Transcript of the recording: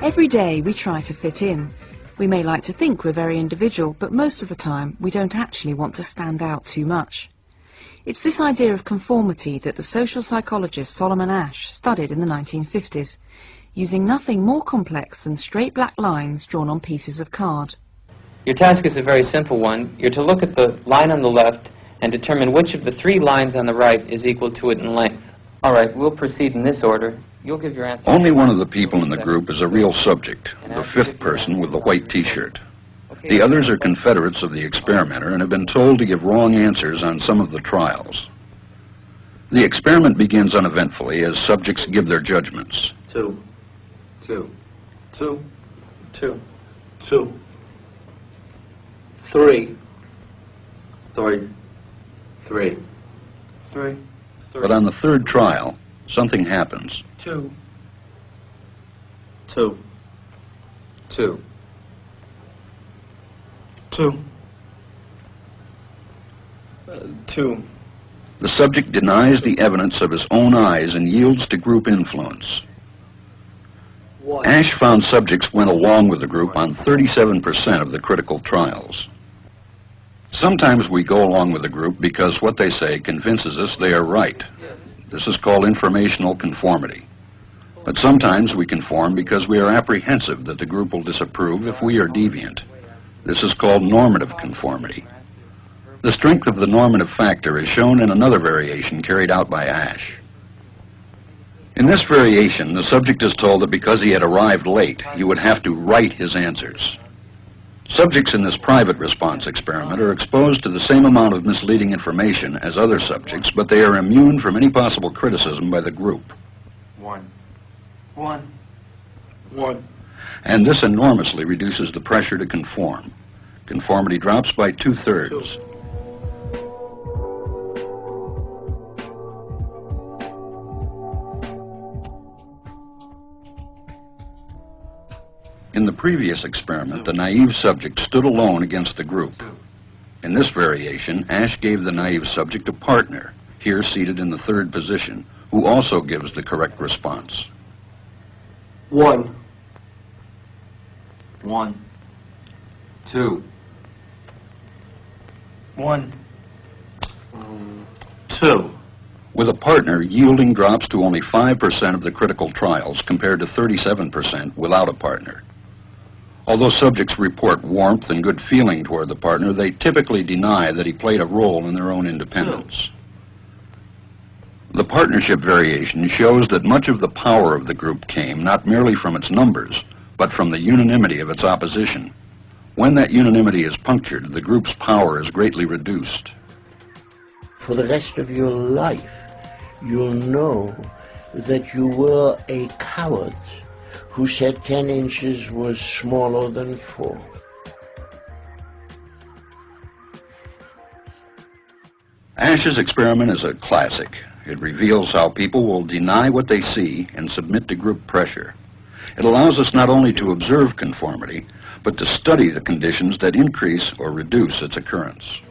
Every day we try to fit in. We may like to think we're very individual, but most of the time we don't actually want to stand out too much. It's this idea of conformity that the social psychologist Solomon ASCH studied in the 1950s, using nothing more complex than straight black lines drawn on pieces of card. Your task is a very simple one. You're to look at the line on the left and determine which of the three lines on the right is equal to it in length. All right, we'll proceed in this order. You'll give your answer. Only one of the people in the group is a real subject, the fifth person with the white t-shirt. The others are confederates of the experimenter and have been told to give wrong answers on some of the trials. The experiment begins uneventfully as subjects give their judgments. 2, 2, 2, 2, 3, 3, 3, 3. But on the third trial, something happens. 2, 2, 2, 2, 2. The subject denies the evidence of his own eyes and yields to group influence. ASCH found subjects went along with the group on 37% of the critical trials. Sometimes we go along with the group because what they say convinces us they are right. This is called informational conformity. But sometimes we conform because we are apprehensive that the group will disapprove if we are deviant. This is called normative conformity. The strength of the normative factor is shown in another variation carried out by ASCH. In this variation, the subject is told that because he had arrived late, he would have to write his answers. Subjects in this private response experiment are exposed to the same amount of misleading information as other subjects, but they are immune from any possible criticism by the group. 1, 1, 1. And this enormously reduces the pressure to conform. Conformity drops by 2/3. In the previous experiment, the naive subject stood alone against the group. In this variation, ASCH gave the naive subject a partner, here seated in the third position, who also gives the correct response. 1, 1, 2, 1, 2. With a partner, yielding drops to only 5% of the critical trials compared to 37% without a partner. Although subjects report warmth and good feeling toward the partner, they typically deny that he played a role in their own independence. The partnership variation shows that much of the power of the group came not merely from its numbers, but from the unanimity of its opposition. When that unanimity is punctured, the group's power is greatly reduced. For the rest of your life, you'll know that you were a coward who said 10 inches was smaller than 4. ASCH's experiment is a classic. It reveals how people will deny what they see and submit to group pressure. It allows us not only to observe conformity, but to study the conditions that increase or reduce its occurrence.